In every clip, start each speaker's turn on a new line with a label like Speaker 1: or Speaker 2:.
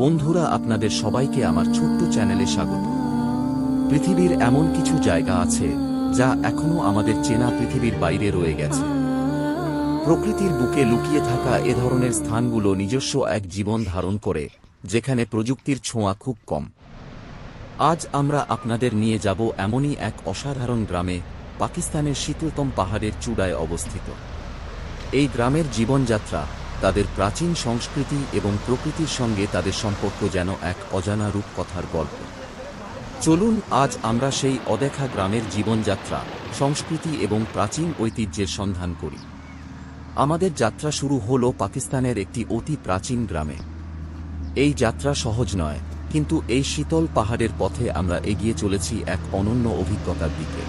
Speaker 1: বন্ধুরা, আপনাদের সবাইকে আমার ছোট্ট চ্যানেলে স্বাগত। পৃথিবীর এমন কিছু জায়গা আছে যা এখনো আমাদের চেনা পৃথিবীর বাইরে রয়ে গেছে। প্রকৃতির বুকে লুকিয়ে থাকা এ ধরনের স্থানগুলো নিজস্ব এক জীবন ধারণ করে, যেখানে প্রযুক্তির ছোঁয়া খুব কম। আজ আমরা আপনাদের নিয়ে যাব এমনই এক অসাধারণ গ্রামে, পাকিস্তানের শীতলতম পাহাড়ের চূড়ায় অবস্থিত। এই গ্রামের জীবনযাত্রা, তাদের প্রাচীন সংস্কৃতি এবং প্রকৃতির সঙ্গে তাদের সম্পর্ক যেন এক অজানা রূপকথার গল্প। চলুন আজ আমরা সেই অদেখা গ্রামের জীবনযাত্রা, সংস্কৃতি এবং প্রাচীন ঐতিহ্যের সন্ধান করি। আমাদের যাত্রা শুরু হলো পাকিস্তানের একটি অতি প্রাচীন গ্রামে। এই যাত্রা সহজ নয়, কিন্তু এই শীতল পাহাড়ের পথে আমরা এগিয়ে চলেছি এক অনন্য অভিজ্ঞতার দিকে।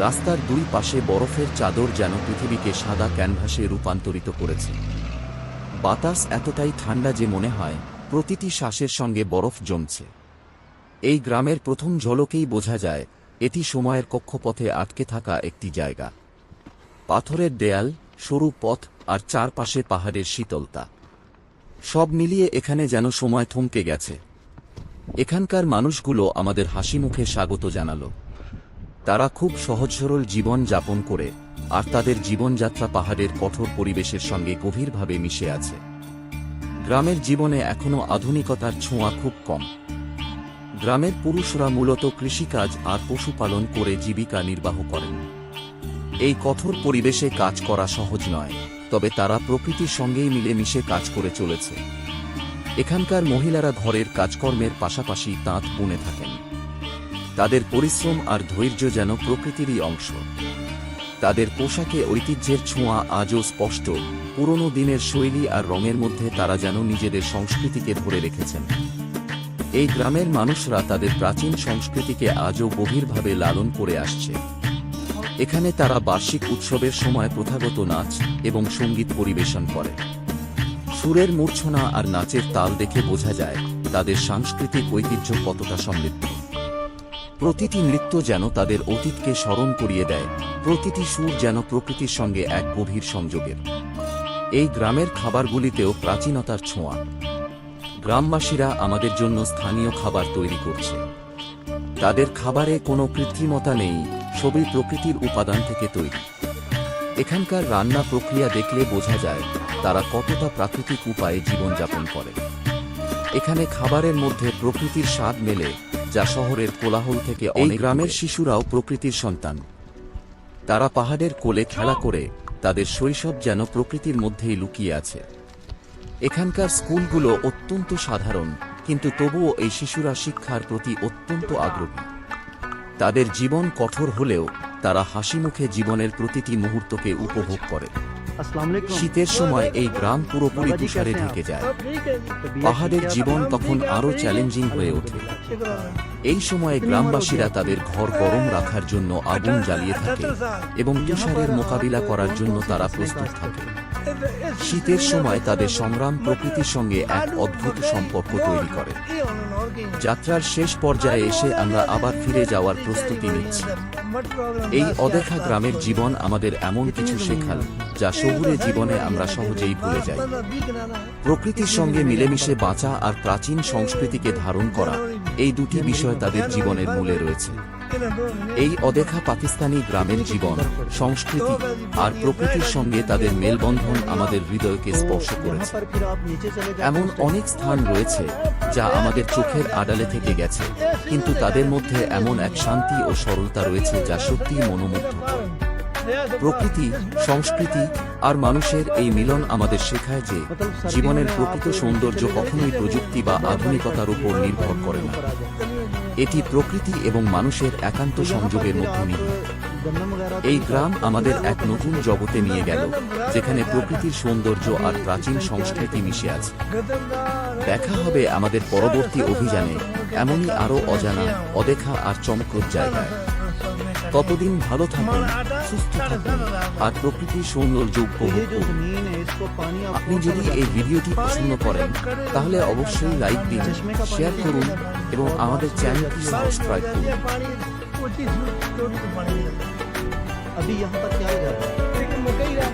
Speaker 1: রাস্তার দুই পাশে বরফের চাদর যেন পৃথিবীকে সাদা ক্যানভাসে রূপান্তরিত করেছে। বাতাস এতটাই ঠান্ডা যে মনে হয় প্রতিটি শ্বাসের সঙ্গে বরফ জমছে। এই গ্রামের প্রথম ঝলকেই বোঝা যায় এটি সময়ের কক্ষপথে আটকে থাকা একটি জায়গা। পাথরের দেয়াল, সরু পথ আর চারপাশে পাহাড়ের শীতলতা, সব মিলিয়ে এখানে যেন সময় থমকে গেছে। এখানকার মানুষগুলো আমাদের হাসিমুখে স্বাগত জানালো। তারা খুব সহজ সরল জীবন যাপন করে, আর তাদের জীবনযাত্রা পাহাড়ের কঠোর পরিবেশের সঙ্গে গভীরভাবে মিশে আছে। গ্রামের জীবনে এখনও আধুনিকতার ছোঁয়া খুব কম। গ্রামের পুরুষরা মূলত কৃষিকাজ আর পশুপালন করে জীবিকা নির্বাহ করেন। এই কঠোর পরিবেশে কাজ করা সহজ নয়, তবে তারা প্রকৃতির সঙ্গেই মিলেমিশে কাজ করে চলেছে। এখানকার মহিলারা ঘরের কাজকর্মের পাশাপাশি তাঁত বুনে থাকেন। তাদের পরিশ্রম আর ধৈর্য যেন প্রকৃতিরই অংশ। তাদের পোশাকে ঐতিহ্যের ছোঁয়া আজও স্পষ্ট, পুরনো দিনের শৈলী আর রঙের মধ্যে তারা যেন নিজেদের সংস্কৃতিকে ধরে রেখেছেন। এই গ্রামের মানুষরা তাদের প্রাচীন সংস্কৃতিকে আজও গভীরভাবে লালন করে আসছে। এখানে তারা বার্ষিক উৎসবের সময় প্রথাগত নাচ এবং সঙ্গীত পরিবেশন করে। সুরের মূর্ছনা আর নাচের তাল দেখে বোঝা যায় তাদের সাংস্কৃতিক ঐতিহ্য কতটা সমৃদ্ধ। প্রতিটি নৃত্য যেন তাদের অতীতকে স্মরণ করিয়ে দেয়, প্রতিটি সুর যেন প্রকৃতির সঙ্গে এক গভীর সংযোগের। এই গ্রামের খাবারগুলিতেও প্রাচীনতার ছোঁয়া। গ্রামবাসীরা আমাদের জন্য স্থানীয় খাবার তৈরি করছে। তাদের খাবারে কোনো কৃত্রিমতা নেই, সবই প্রকৃতির উপাদান থেকে তৈরি। এখানকার রান্না প্রক্রিয়া দেখলে বোঝা যায় তারা কতটা প্রাকৃতিক উপায়ে জীবনযাপন করে। এখানে খাবারের মধ্যে প্রকৃতির স্বাদ মেলে, যা শহরের কোলাহল থেকে অনেক। গ্রামের শিশুরাও প্রকৃতির সন্তান। তারা পাহাড়ের কোলে খেলা করে, তাদের শৈশব যেন প্রকৃতির মধ্যেই লুকিয়ে আছে। এখানকার স্কুলগুলো অত্যন্ত সাধারণ, কিন্তু তবুও এই শিশুরা শিক্ষার প্রতি অত্যন্ত আগ্রহী। তাদের জীবন কঠোর হলেও তারা হাসিমুখে জীবনের প্রতিটি মুহূর্তকে উপভোগ করে। শীতের সময় এই গ্রাম পুরোপুরি তুষারে ঢেকে যায়। পাহাড়ের জীবন তখন আরও চ্যালেঞ্জিং হয়ে ওঠে। এই সময়ে গ্রামবাসীরা তাদের ঘর গরম রাখার জন্য আগুন জ্বালিয়ে থাকে এবং তুষারের মোকাবিলা করার জন্য তারা প্রস্তুত থাকে। শীতের সময় তাদের সংগ্রাম প্রকৃতির সঙ্গে এক অদ্ভুত সম্পর্ক তৈরি করে। যাত্রার শেষ পর্যায়ে এসে আমরা আবার ফিরে যাওয়ার প্রস্তুতি নিচ্ছি। এই অদেখা গ্রামের জীবন আমাদের এমন কিছু শেখাল যা শহুরে জীবনে আমরা সহজেই ভুলে যাই। প্রকৃতির সঙ্গে মিলেমিশে বাঁচা আর প্রাচীন সংস্কৃতিকে ধারণ করা, এই দুটি বিষয় তাদের জীবনের মূলে রয়েছে। এই অদেখা পাকিস্তানি গ্রামের জীবন, সংস্কৃতি আর প্রকৃতির সঙ্গে তাদের মেলবন্ধন আমাদের হৃদয়কে স্পর্শ করেছে। এমন অনেক স্থান রয়েছে যা আমাদের চোখের আড়ালে থেকে গেছে, কিন্তু তাদের মধ্যে এমন এক শান্তি ও সরলতা রয়েছে যা সত্যিই মনোমুগ্ধকর। প্রকৃতি, সংস্কৃতি আর মানুষের এই মিলন আমাদের শেখায় যে জীবনের প্রকৃত সৌন্দর্য কখনোই প্রযুক্তি বা আধুনিকতার উপর নির্ভর করে না। এটি প্রকৃতি এবং মানুষের একান্ত সংযোগের মধ্যে নিহিত। এই গ্রাম আমাদের এক নতুন জগতে নিয়ে গেল, যেখানে প্রকৃতির সৌন্দর্য আর প্রাচীন সংস্কৃতি মিশে আছে। দেখা হবে আমাদের পরবর্তী অভিযানে এমনই আরও অজানা, অদেখা আর চমকপ্রদ জায়গায়। ততদিন ভালো থাকুন, সুস্থ থাকুন আর প্রকৃতির সৌন্দর্য উপভোগ করুন। আপনি যদি এই ভিডিওটি পছন্দ করেন তাহলে অবশ্যই লাইক দিন, শেয়ার করুন এবং আমাদের চ্যানেলটি সাবস্ক্রাইব করুন।
Speaker 2: अभी यहाँ पर क्या है? मकई रहा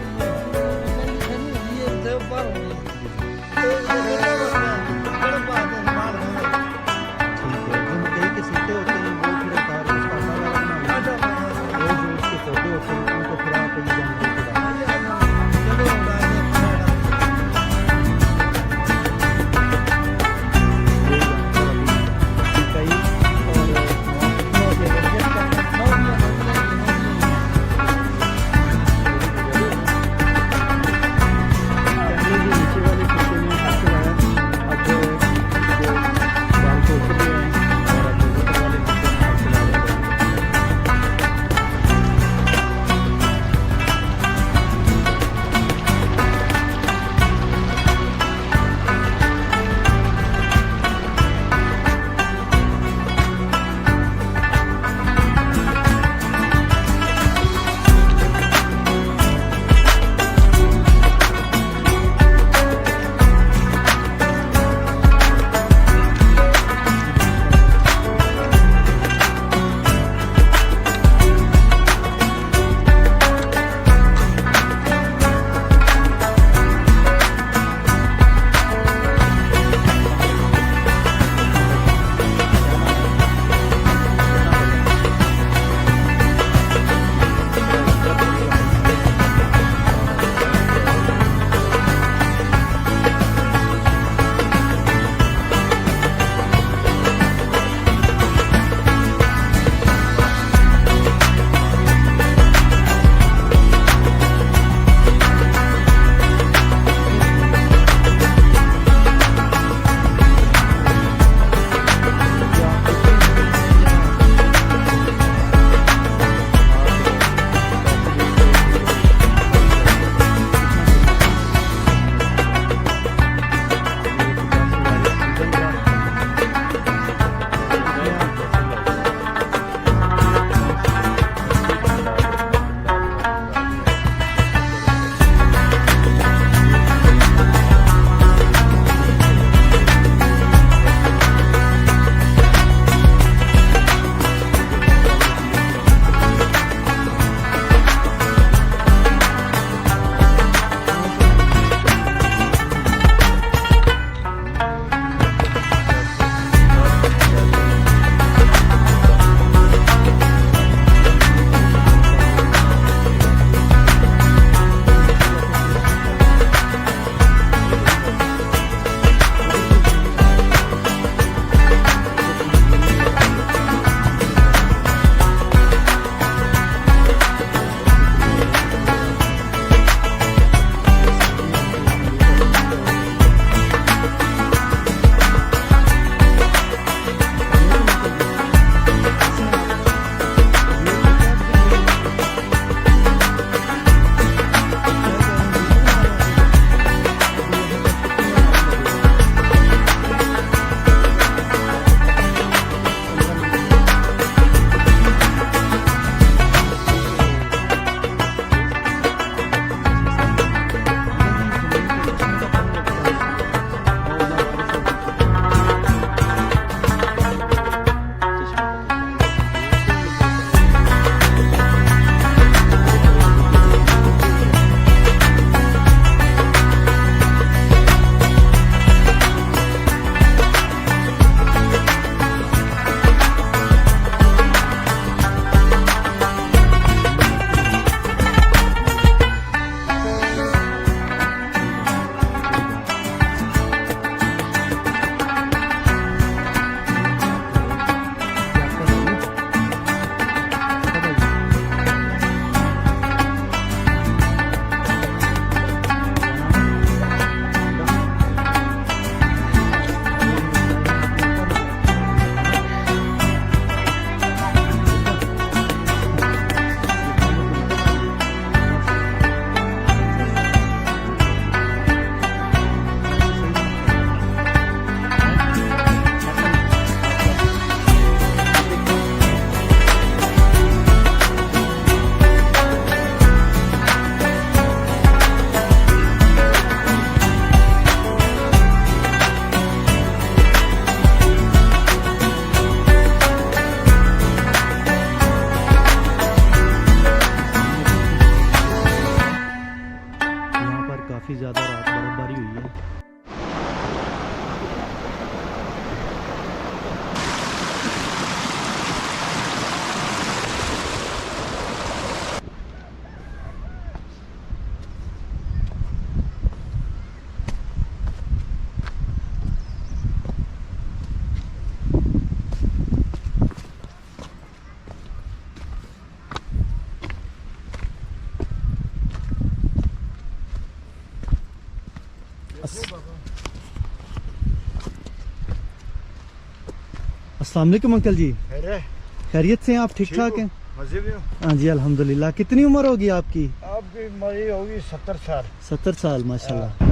Speaker 2: अस्सलाम वालेकुम अंकल जी,
Speaker 3: अरे
Speaker 2: खैरियत से हैं आप? ठीक ठाक हैं?
Speaker 3: मजे में हो?
Speaker 2: हाँ जी अल्हम्दुलिल्लाह। कितनी उम्र होगी आपकी?
Speaker 3: आपकी मरी होगी 70 साल।
Speaker 2: 70 साल माशाल्लाह।